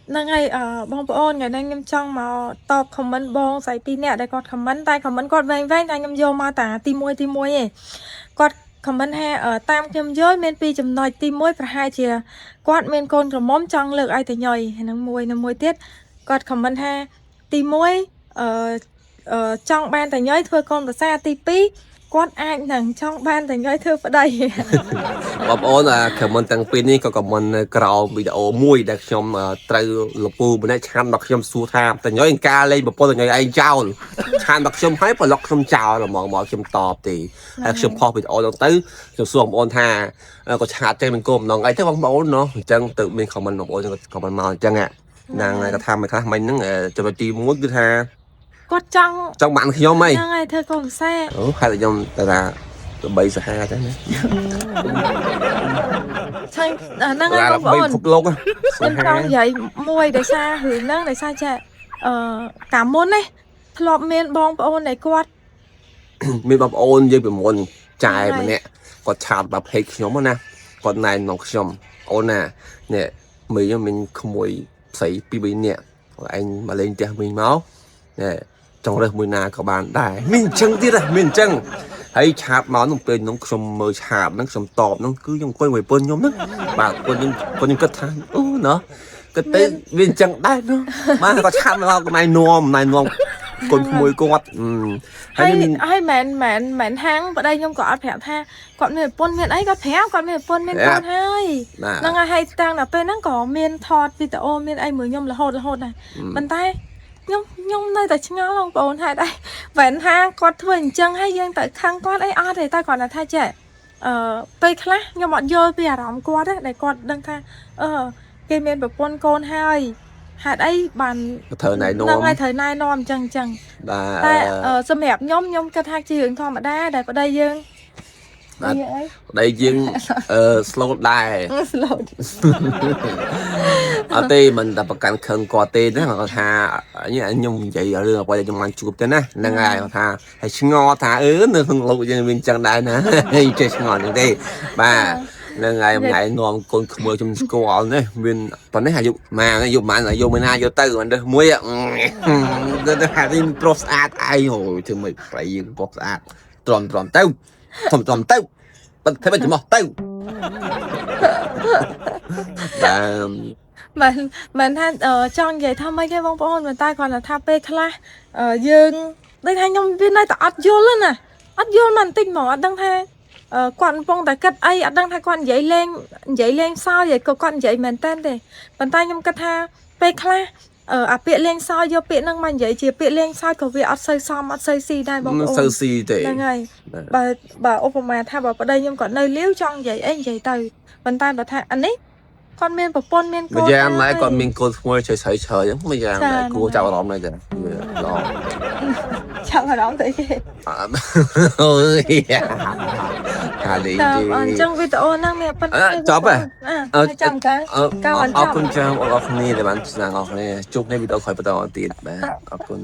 năng ngày bong ôn ngày nay nhâm trong mà tọp comment bong sai pi nè đây còn comment còn vang vang anh nhâm vô mà tả tim môi ấy còn comment ha ở tam nhâm dối men pi chấm nói tim môi và hai chìa quạt men con của móm trong lực ai thì nhồi nằm môi tiết còn comment ha tim môi trong ban thì nhói thưa con và xa tí pi quát ai nằng trong ban thì nhói thưa vào đây បងប្អូនខមមិនទាំងពីរនេះក៏ខមមិនក្រោមវីដេអូមួយដែលខ្ញុំត្រូវលពូម្នាក់ឆានដល់ខ្ញុំសួរថាតញយការលេងប្រពន្ធតញយឯងចោលឆានដល់ខ្ញុំហើយប្រឡុកខ្ញុំចោលហ្មងមកខ្ញុំតបទេហើយខ្ញុំផុសវីដេអូហ្នឹងទៅខ្ញុំសួរបងប្អូនថាក៏ឆាតចេញមិនគោម្ដងអីទៅបងប្អូនណោះអញ្ចឹងទៅមានខមមិនបងប្អូនក៏មិនមកអញ្ចឹងហ្នឹងហើយក៏ថាមិនខ្លះមិញហ្នឹងចំណុចទី1គឺថាគាត់ចង់បានខ្ញុំហីហ្នឹងហើយធ្វើកុំសាអូហើយខ្ញុំទៅថាបីសាហាចឹងណាឆាញ់ហ្នឹងហើយបងប្អូនគ្រប់លោកខ្ញុំចង់និយាយមួយដោយសាររឿងហ្នឹងដោយសារចាកាលមុនណាធ្លាប់មានបងប្អូនដែលគាត់មានបងប្អូនយើងពីមុនចាយម្នាក់គាត់ឆាតដល់เพจខ្ញុំណាគាត់ណែនាំខ្ញុំអូនណានេះមីងមានក្មួយស្រីពីរនាក់ឯងមកលេងផ្ទះមីងមកនេះចង់រើសមួយណាក៏បានដែរមានអញ្ចឹងទៀតមានអញ្ចឹងហើយឆាតមកនោះពេលនោះខ្ញុំមើលឆាតហ្នឹងខ្ញុំតបហ្នឹងគឺខ្ញុំអង្គុយមួយពន្ធខ្ញុំហ្នឹងបាទខ្ញុំគិតថាអូណោះគិតទៅវាអញ្ចឹងដែរនោះបាទគាត់ឆាតមកណៃនាំកូនក្មួយគាត់ហើយមិនហាងប្តីខ្ញុំក៏អត់ប្រាប់ថាគាត់មានប្រពន្ធមានអីគាត់ប្រាប់គាត់មានប្រពន្ធមានកូនហើយហ្នឹងហើយតាំងដល់ពេលហ្នឹងក៏មានថតវីដេអូមានអីមើលខ្ញុំរហូតដែរប៉ុន្តែខ្ញុំនៅតែឆ្ងល់បងប្អូនហេតុអីមិនថាគាត់ធ្វើអញ្ចឹងហើយយើងទៅខឹងគាត់អីអត់ទេតែគាត់ថាចេះពេលខ្លះខ្ញុំអត់យល់ពីអារម្មណ៍គាត់ទេដែលគាត់ដឹងថាគេមានប្រពន្ធកូនហើយហេតុអីបានត្រូវណែនាំហ្នឹងហើយត្រូវណែនាំអញ្ចឹងតែសម្រាប់ខ្ញុំគិតថាជារឿងធម្មតាដែលប្តីយើងប្តីយើងslow ដែរ slow អត់ទេមិនតែប្រកាន់ខឹងគាត់ទេណាគាត់ថាខ្ញុំនិយាយរឿងអ្វីដែលខ្ញុំបានជួបទេណាហ្នឹងហើយគាត់ថាហើយឆ្ងល់ថានៅក្នុងលោកយើងមានចឹងដែរណាហើយចេះឆ្ងល់ហ្នឹងទេបាទហ្នឹងហើយម្នាក់នាំកូនក្មួយខ្ញុំស្គាល់នេះមានប៉ុណ្នេះអាយុម៉ាអាយុម៉ាអាយុមួយណាយកទៅមិនដឹងមួយគឺថានេះប្រុសស្អាតអីហូធ្វើមិនប្រៃយើងប្រុសស្អាតទ្រាំទៅធំទៅបិទធ្វើមិនមកទៅបាទមិនថាចង់និយាយថាម៉េចទេបងប្អូនប៉ុន្តែគាត់ថាពេលខ្លះយើងដូចថាខ្ញុំវានៅតែអត់យល់ណាអត់យល់មិនតិចហ្មងអត់ដឹងថាគាត់កំពុងតែគិតអីអត់ដឹងថាគាត់និយាយលេងសើចក៏គាត់និយាយមែនតើទេប៉ុន្តែខ្ញុំគិតថាពេលខ្លះអាពាក្យលេងសើចយកពាក្យហ្នឹងមកនិយាយជាពាក្យលេងសើចក៏វាអត់សូវសមអត់សូវស៊ីដែរបងប្អូនមិនសូវស៊ីទេហ្នឹងហើយបើឧបមាថាបើប្តីខ្ញុំគាត់នៅលាវចង់និយាយអីនិយាយទៅប៉ុន្តែបើថាអានេះគាត់មានប្រពន្ធមានកូនម្យ៉ាងម៉ែគាត់មានកូនស្មួយឆ្លៃអញ្ចឹងម្យ៉ាងម៉ែគួរចាប់អារម្មណ៍ដែរចាឡងចាប់អារម្មណ៍ទៅគេអូយហាលីអញ្ចឹងវីដេអូហ្នឹងមានប៉ុណ្ណឹងចប់ហ៎ចាំការអរគុណចាំអរគុណដែលបានស្ដាប់អរគុណជួបនៅវីដេអូក្រោយបន្តទៀតបាទអរគុណ